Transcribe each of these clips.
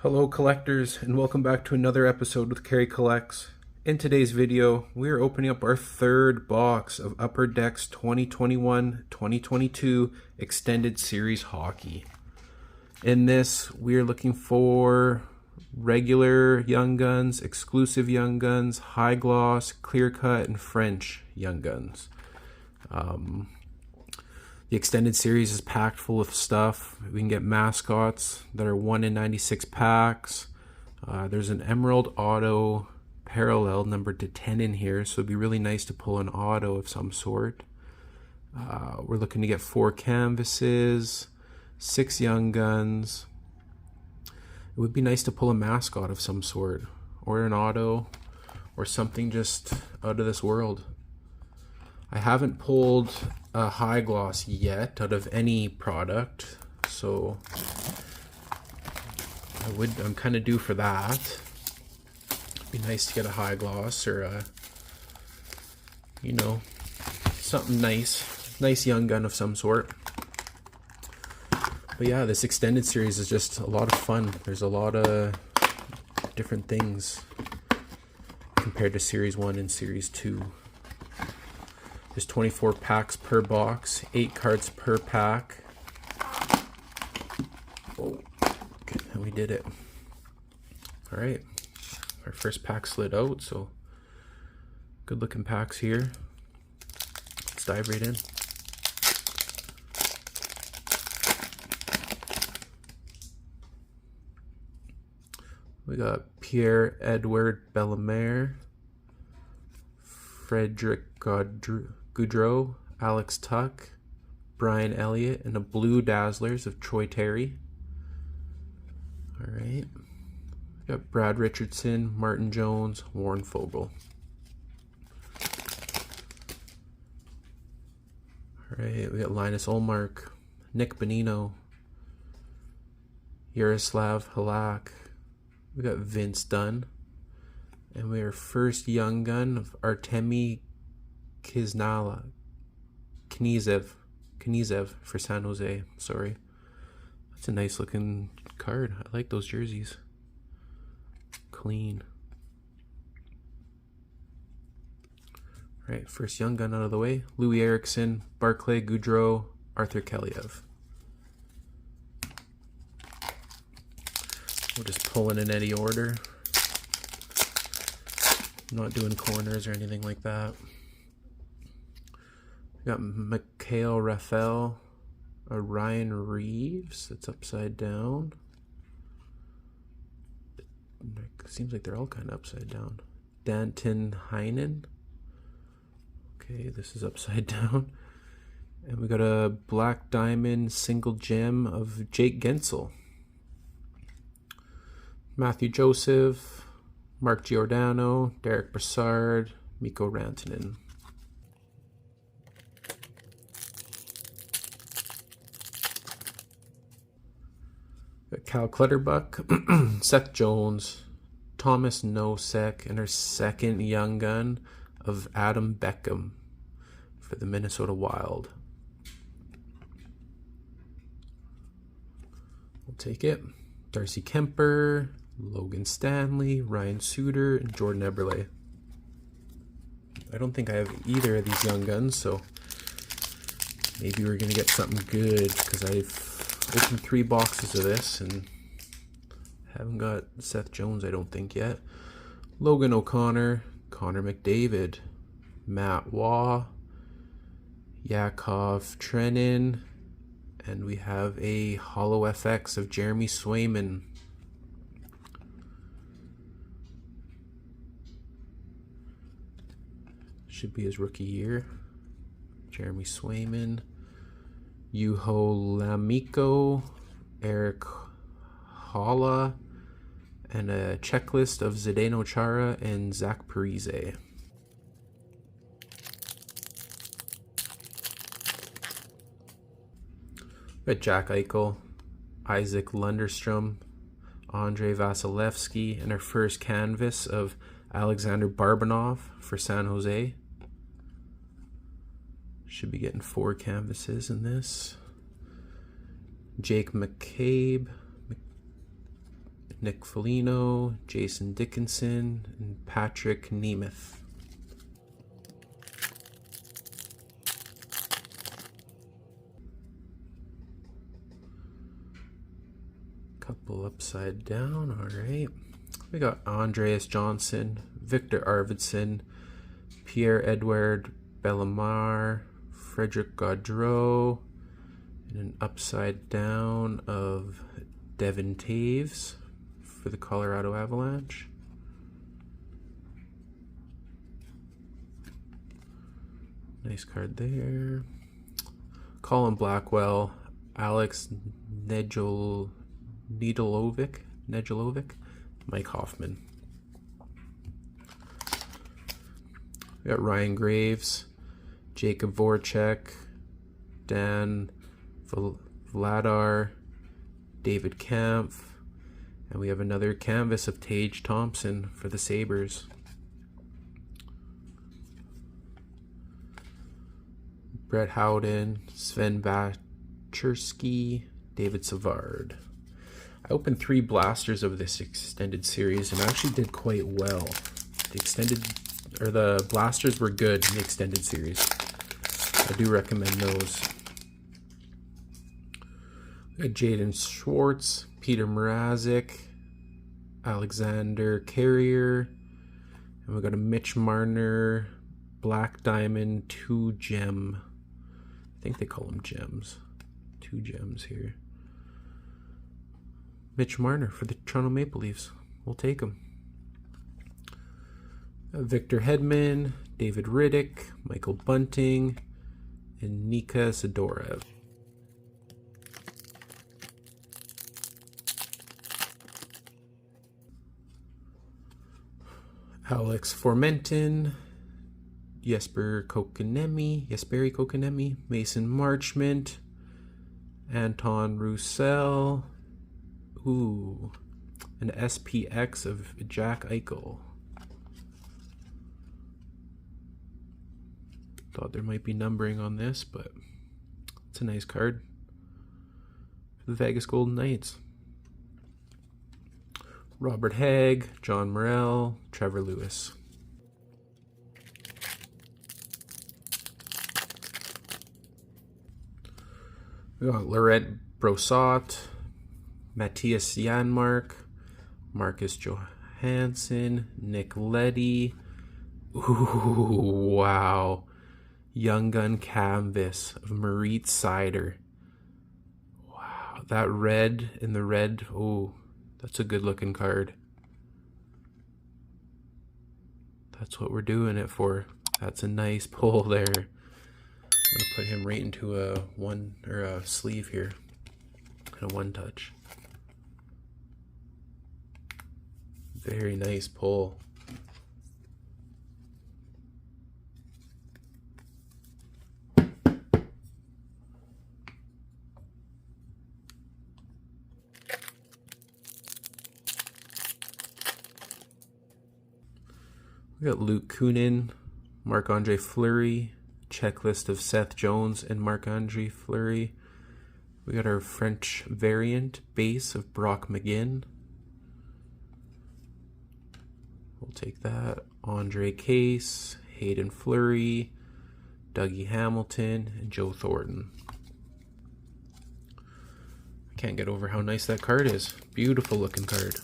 Hello collectors, and welcome back to another episode with Kerry Collects. In today's video, we are opening up our third box of Upper Deck's 2021-2022 Extended Series Hockey. In this, we are looking for regular Young Guns, exclusive Young Guns, high gloss, clear cut, and French Young Guns. The extended series is packed full of stuff. We can get mascots that are 1 in 96 packs. There's an Emerald Auto parallel numbered to 10 in here, so it'd be really nice to pull an auto of some sort. We're looking to get 4 canvases, 6 Young Guns. It would be nice to pull a mascot of some sort, or an auto, or something just out of this world. I haven't pulled a high gloss yet out of any product, so I'm kind of due for that. It'd be nice to get a high gloss or something nice Young Gun of some sort. But yeah, this extended series is just a lot of fun. There's a lot of different things compared to Series 1 and Series 2. There's 24 packs per box, 8 cards per pack. Oh, okay, and we did it. All right, our first pack slid out, so good looking packs here. Let's dive right in. We got Pierre-Edouard Bellemare, Frederick Gaudreau, Alex Tuck, Brian Elliott, and a blue Dazzlers of Troy Terry. All right. We got Brad Richardson, Martin Jones, Warren Fogle. All right. We got Linus Ullmark, Nick Bonino, Yaroslav Halak. We got Vince Dunn. And we are first Young Gun of Artemi Knizev for San Jose. Sorry. That's a nice looking card. I like those jerseys. Clean. Alright, first Young Gun out of the way. Louis Eriksson, Barclay Goodrow, Arthur Kaliev. We'll just pull in any order. I'm not doing corners or anything like that. We got Mikhail Rafael, a Ryan Reeves that's upside down. It seems like they're all kind of upside down. Danton Heinen. Okay, this is upside down. And we got a Black Diamond single gem of Jake Gensel. Matthew Joseph, Mark Giordano, Derek Brassard, Mikko Rantanen. Cal Clutterbuck, Seth Jones, Thomas Nosek, and our second Young Gun of Adam Beckham for the Minnesota Wild. We'll take it. Darcy Kemper, Logan Stanley, Ryan Suter, and Jordan Eberle. I don't think I have either of these Young Guns, so maybe we're going to get something good, because I've opened 3 boxes of this and haven't got Seth Jones, I don't think, yet. Logan O'Connor, Connor McDavid, Matt Waugh, Yakov Trenin, and we have a Holo FX of Jeremy Swayman. Should be his rookie year. Jeremy Swayman, Juho Lamiko, Eric Holla, and a checklist of Zdeno Chara and Zach Parise. Got Jack Eichel, Isaac Lunderstrom, Andrei Vasilevsky, and our first canvas of Alexander Barbanov for San Jose. Should be getting 4 canvases in this. Jake McCabe, Nick Foligno, Jason Dickinson, and Patrick Nemeth. Couple upside down, alright. We got Andreas Johnson, Victor Arvidsson, Pierre-Edouard Bellemare, Frederick Gaudreau, and an upside down of Devin Taves for the Colorado Avalanche. Nice card there. Colin Blackwell, Alex Nedeljkovic, Mike Hoffman. We got Ryan Graves, Jacob Voracek, Dan Vladar, David Kampf, and we have another canvas of Tage Thompson for the Sabres. Brett Howden, Sven Bacherski, David Savard. I opened 3 blasters of this extended series and actually did quite well. The blasters were good in the extended series. I do recommend those. We got Jaden Schwartz, Peter Mrazek, Alexander Carrier, and we got a Mitch Marner Black Diamond 2 gem. I think they call them gems. 2 gems here. Mitch Marner for the Toronto Maple Leafs. We'll take him. Victor Hedman, David Riddick, Michael Bunting, and Nika Sidorev. Alex Formenton, Jesperi Kokanemi, Mason Marchment, Anton Roussel, an SPX of Jack Eichel. Thought there might be numbering on this, but it's a nice card for the Vegas Golden Knights. Robert Haig, John Morrell, Trevor Lewis. We got Laurent Brossoit, Matthias Janmark, Marcus Johansson, Nick Leddy. Ooh, wow. Young Gun canvas of Maurice Sider. Wow, that red in the red. Oh, that's a good looking card. That's what we're doing it for. That's a nice pull there. I'm gonna put him right into a sleeve here. And a 1-touch. Very nice pull. We got Luke Kunin, Marc-Andre Fleury, checklist of Seth Jones and Marc-Andre Fleury. We got our French variant base of Brock McGinn. We'll take that. Andre Case, Hayden Fleury, Dougie Hamilton, and Joe Thornton. I can't get over how nice that card is. Beautiful looking card.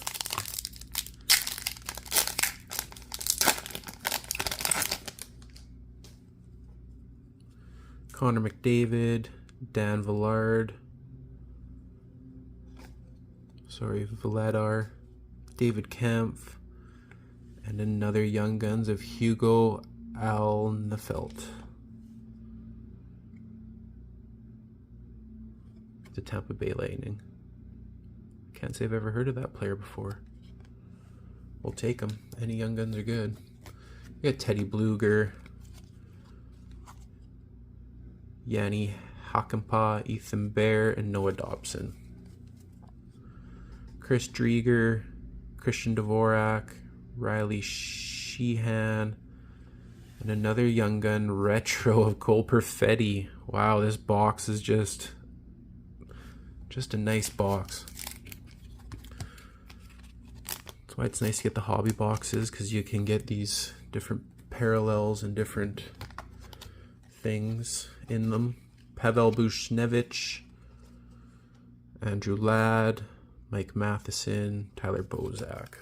Connor McDavid, Dan Vladar, David Kampf, and another Young Guns of Hugo Alnefelt. The Tampa Bay Lightning. Can't say I've ever heard of that player before. We'll take him. Any Young Guns are good. We got Teddy Bluger, Yanni Hakanpää, Ethan Bear, and Noah Dobson. Chris Drieger, Christian Dvorak, Riley Sheehan, and another Young Gun retro of Cole Perfetti. Wow, this box is just a nice box. why it's nice to get the hobby boxes, because you can get these different parallels and different things in them. Pavel Buchnevich, Andrew Ladd, Mike Matheson, Tyler Bozak.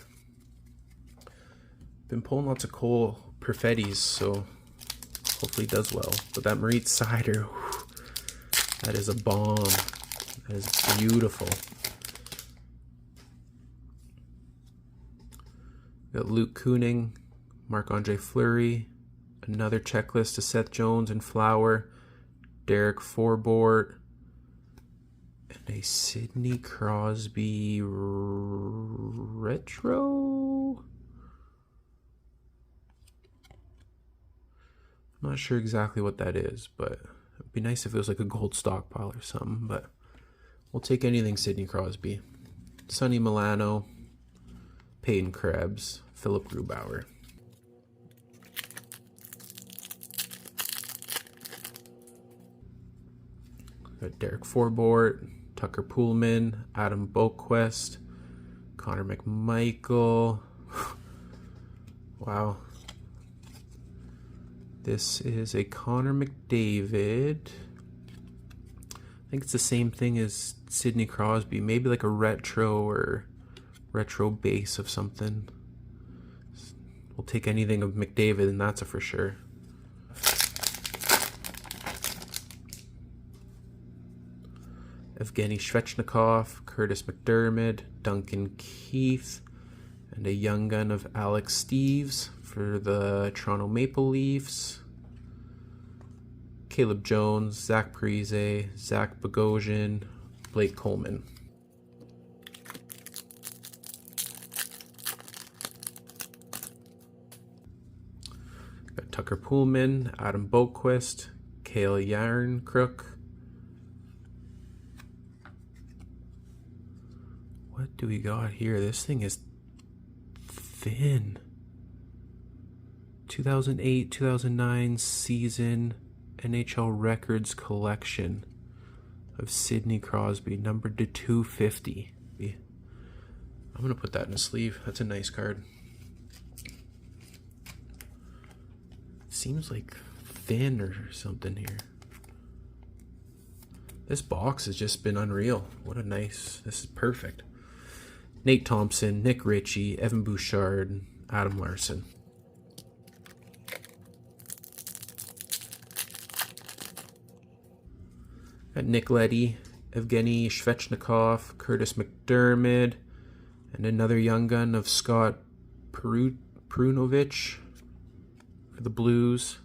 Been pulling lots of Cole Perfettis, so hopefully he does well. But that Moritz Seider, whew, that is a bomb. That is beautiful. Got Luke Kuning, Marc-Andre Fleury, another checklist to Seth Jones and Flower, Derek Forbort, and a Sidney Crosby retro. I'm not sure exactly what that is, but it'd be nice if it was like a gold stockpile or something, but we'll take anything Sidney Crosby. Sonny Milano, Peyton Krebs, Philip Grubauer. Got Derek Forbort, Tucker Poolman, Adam Boquist, Connor McMichael. Wow. This is a Connor McDavid. I think it's the same thing as Sidney Crosby. Maybe like a retro or retro base of something. We'll take anything of McDavid, and that's a for sure. Evgeny Svechnikov, Curtis McDermott, Duncan Keith, and a young gun of Alex Steeves for the Toronto Maple Leafs. Caleb Jones, Zach Parise, Zach Bogosian, Blake Coleman. Got Tucker Poolman, Adam Boquist, Cale Yarncrook. What do we got here? This thing is thin. 2008-2009 season NHL Records collection of Sidney Crosby, numbered to 250. I'm going to put that in a sleeve. That's a nice card. Seems like thin or something here. This box has just been unreal. What a nice, this is perfect. Nate Thompson, Nick Ritchie, Evan Bouchard, Adam Larson. Got Nick Leddy, Evgeny Svechnikov, Curtis McDermott, and another young gun of Scott Perunovich for the Blues.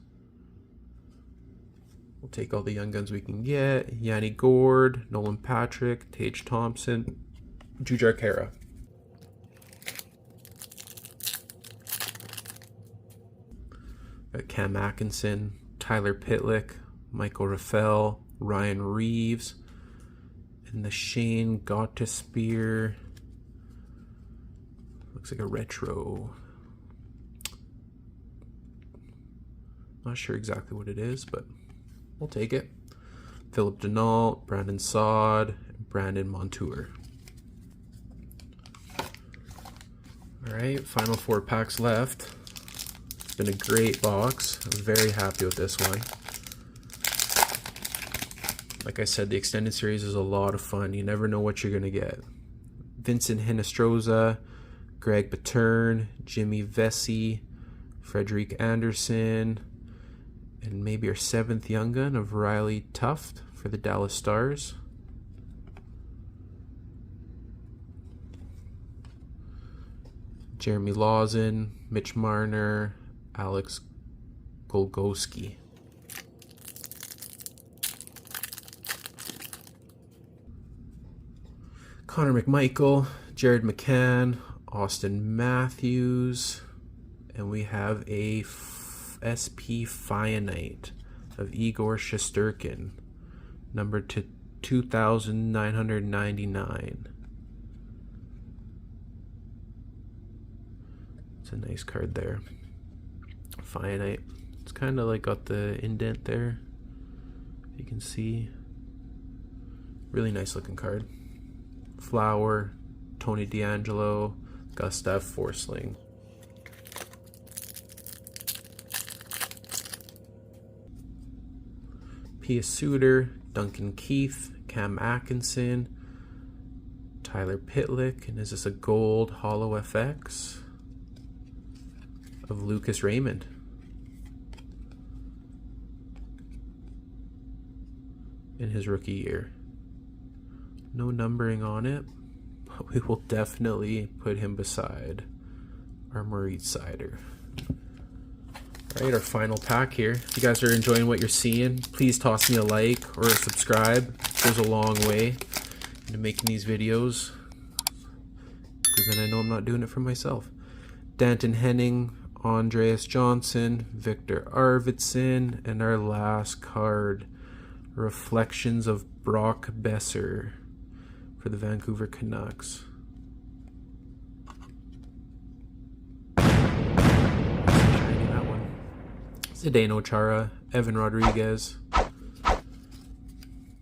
We'll take all the young guns we can get. Yanni Gord, Nolan Patrick, Tage Thompson, Jujhar Khaira. Got Cam Atkinson, Tyler Pitlick, Michael Raffel, Ryan Reeves, and the Shane Gottespier. Looks like a retro. Not sure exactly what it is, but we'll take it. Philip Denault, Brandon Saad, and Brandon Montour. Alright, final 4 packs left. It's been a great box. I'm very happy with this one. Like I said, the extended series is a lot of fun. You never know what you're going to get. Vincent Hinostroza, Greg Paterno, Jimmy Vesey, Frederick Anderson, and maybe our 7th young gun of Riley Tuft for the Dallas Stars. Jeremy Lawson, Mitch Marner, Alex Golgoski. Connor McMichael, Jared McCann, Austin Matthews, and we have a SP Fionite of Igor Shesterkin, numbered to 2,999. It's a nice card there. Fionite. It's kind of like got the indent there. You can see. Really nice looking card. Flower, Tony DeAngelo, Gustav Forsling. Pia Suter, Duncan Keith, Cam Atkinson, Tyler Pitlick, and is this a gold Holo FX of Lucas Raymond? In his rookie year. No numbering on it, but we will definitely put him beside our Moritz Seider. Alright, our final pack here. If you guys are enjoying what you're seeing, please toss me a like or a subscribe. It goes a long way into making these videos, because then I know I'm not doing it for myself. Danton Henning, Andreas Johnson, Victor Arvidsson, and our last card, Reflections of Brock Besser for the Vancouver Canucks. Shiny, that one. Zdeno Chara, Evan Rodriguez,